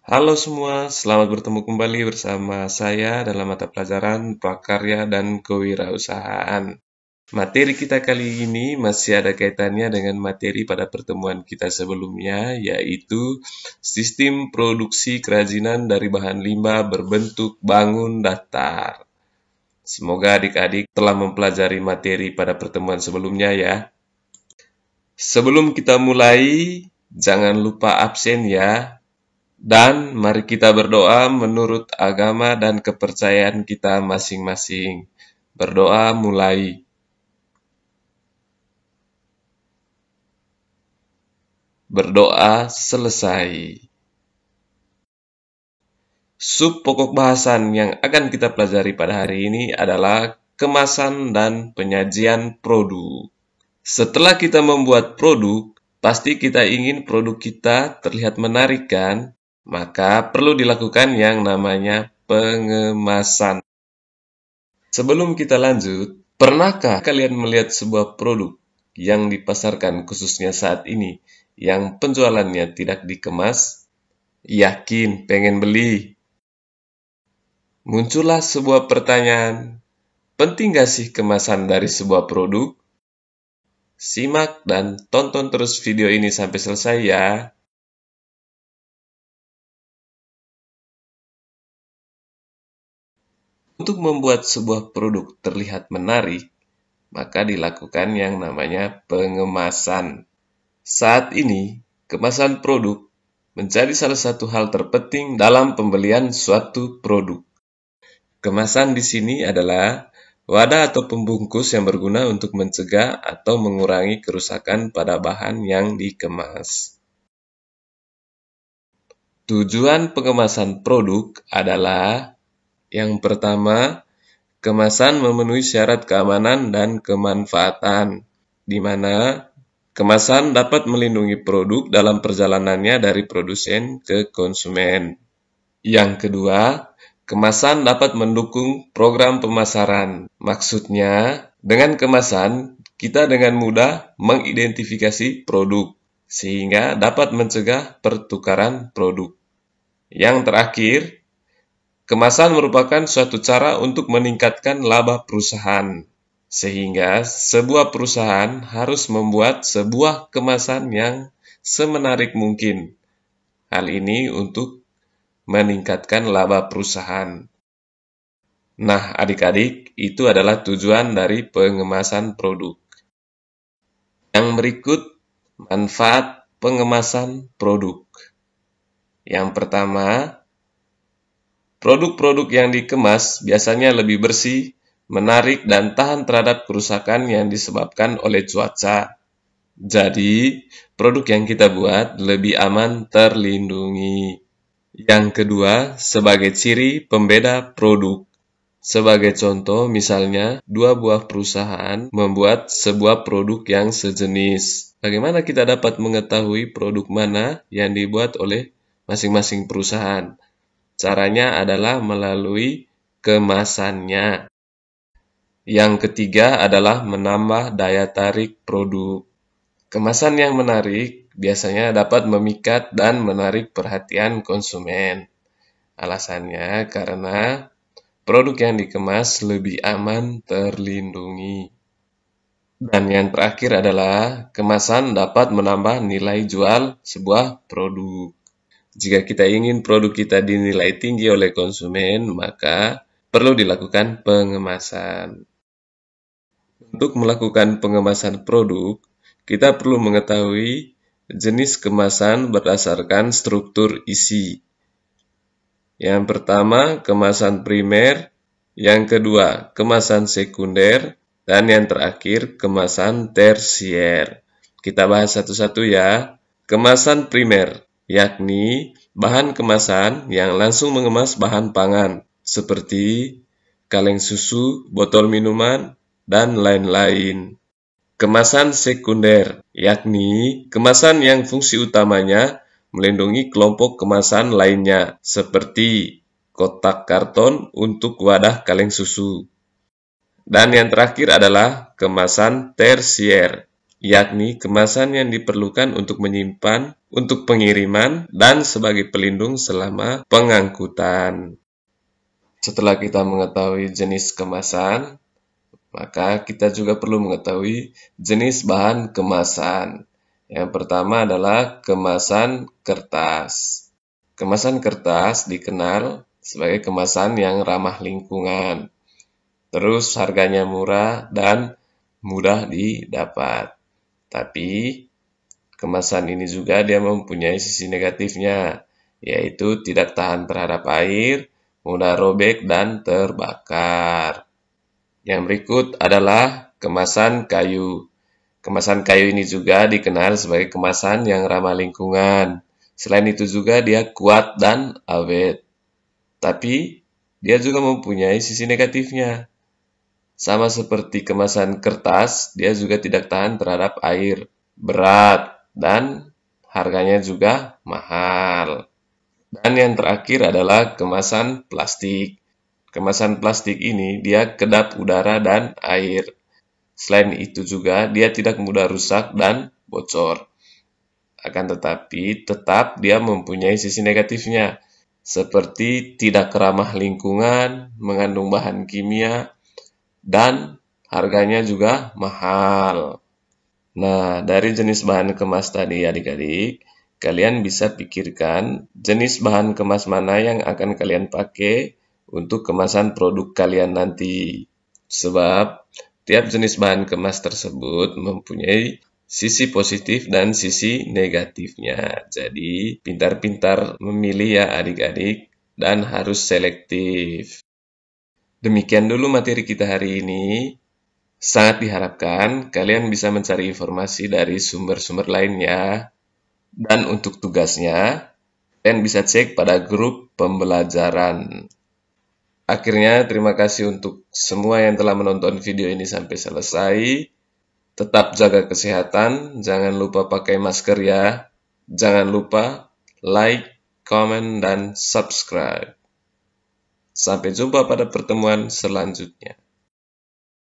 Halo semua, selamat bertemu kembali bersama saya dalam mata pelajaran Prakarya dan Kewirausahaan. Materi kita kali ini masih ada kaitannya dengan materi pada pertemuan kita sebelumnya, yaitu sistem produksi kerajinan dari bahan limbah berbentuk bangun datar. Semoga adik-adik telah mempelajari materi pada pertemuan sebelumnya ya. Sebelum kita mulai, jangan lupa absen ya. Dan mari kita berdoa menurut agama dan kepercayaan kita masing-masing. Berdoa mulai. Berdoa selesai. Sub pokok bahasan yang akan kita pelajari pada hari ini adalah kemasan dan penyajian produk. Setelah kita membuat produk, pasti kita ingin produk kita terlihat menarik kan? Maka perlu dilakukan yang namanya pengemasan. Sebelum kita lanjut, pernahkah kalian melihat sebuah produk yang dipasarkan khususnya saat ini, yang penjualannya tidak dikemas? Yakin pengen beli? Muncullah sebuah pertanyaan, penting gak sih kemasan dari sebuah produk? Simak dan tonton terus video ini sampai selesai ya. Untuk membuat sebuah produk terlihat menarik, maka dilakukan yang namanya pengemasan. Saat ini, kemasan produk menjadi salah satu hal terpenting dalam pembelian suatu produk. Kemasan di sini adalah wadah atau pembungkus yang berguna untuk mencegah atau mengurangi kerusakan pada bahan yang dikemas. Tujuan pengemasan produk adalah yang pertama, kemasan memenuhi syarat keamanan dan kemanfaatan, di mana kemasan dapat melindungi produk dalam perjalanannya dari produsen ke konsumen. Yang kedua, kemasan dapat mendukung program pemasaran. Maksudnya, dengan kemasan, kita dengan mudah mengidentifikasi produk, sehingga dapat mencegah pertukaran produk. Yang terakhir, kemasan merupakan suatu cara untuk meningkatkan laba perusahaan, sehingga sebuah perusahaan harus membuat sebuah kemasan yang semenarik mungkin. Hal ini untuk meningkatkan laba perusahaan. Nah, adik-adik, itu adalah tujuan dari pengemasan produk. Yang berikut, manfaat pengemasan produk. Yang pertama, produk-produk yang dikemas biasanya lebih bersih, menarik, dan tahan terhadap kerusakan yang disebabkan oleh cuaca. Jadi, produk yang kita buat lebih aman terlindungi. Yang kedua, sebagai ciri pembeda produk. Sebagai contoh, misalnya, dua buah perusahaan membuat sebuah produk yang sejenis. Bagaimana kita dapat mengetahui produk mana yang dibuat oleh masing-masing perusahaan? Caranya adalah melalui kemasannya. Yang ketiga adalah menambah daya tarik produk. Kemasan yang menarik biasanya dapat memikat dan menarik perhatian konsumen. Alasannya karena produk yang dikemas lebih aman terlindungi. Dan yang terakhir adalah kemasan dapat menambah nilai jual sebuah produk. Jika kita ingin produk kita dinilai tinggi oleh konsumen, maka perlu dilakukan pengemasan. Untuk melakukan pengemasan produk, kita perlu mengetahui jenis kemasan berdasarkan struktur isi. Yang pertama, kemasan primer. Yang kedua, kemasan sekunder. Dan yang terakhir, kemasan tersier. Kita bahas satu-satu ya. Kemasan primer, yakni bahan kemasan yang langsung mengemas bahan pangan, seperti kaleng susu, botol minuman, dan lain-lain. Kemasan sekunder, yakni kemasan yang fungsi utamanya melindungi kelompok kemasan lainnya, seperti kotak karton untuk wadah kaleng susu. Dan yang terakhir adalah kemasan tersier, yakni kemasan yang diperlukan untuk menyimpan, untuk pengiriman, dan sebagai pelindung selama pengangkutan. Setelah kita mengetahui jenis kemasan, maka kita juga perlu mengetahui jenis bahan kemasan. Yang pertama adalah kemasan kertas. Kemasan kertas dikenal sebagai kemasan yang ramah lingkungan. Terus harganya murah dan mudah didapat. Tapi kemasan ini juga dia mempunyai sisi negatifnya, yaitu tidak tahan terhadap air, mudah robek dan terbakar. Yang berikut adalah kemasan kayu. Kemasan kayu ini juga dikenal sebagai kemasan yang ramah lingkungan. Selain itu juga dia kuat dan awet. Tapi dia juga mempunyai sisi negatifnya. Sama seperti kemasan kertas, dia juga tidak tahan terhadap air, berat, dan harganya juga mahal. Dan yang terakhir adalah kemasan plastik. Kemasan plastik ini dia kedap udara dan air. Selain itu juga dia tidak mudah rusak dan bocor. Akan tetapi tetap dia mempunyai sisi negatifnya, seperti tidak ramah lingkungan, mengandung bahan kimia, dan harganya juga mahal. Nah, dari jenis bahan kemas tadi adik-adik, kalian bisa pikirkan jenis bahan kemas mana yang akan kalian pakai untuk kemasan produk kalian nanti. Sebab tiap jenis bahan kemas tersebut mempunyai sisi positif dan sisi negatifnya. Jadi, pintar-pintar memilih ya adik-adik dan harus selektif. Demikian dulu materi kita hari ini. Sangat diharapkan kalian bisa mencari informasi dari sumber-sumber lainnya. Dan untuk tugasnya, kalian bisa cek pada grup pembelajaran. Akhirnya, terima kasih untuk semua yang telah menonton video ini sampai selesai. Tetap jaga kesehatan, jangan lupa pakai masker ya. Jangan lupa like, comment, dan subscribe. Sampai jumpa pada pertemuan selanjutnya.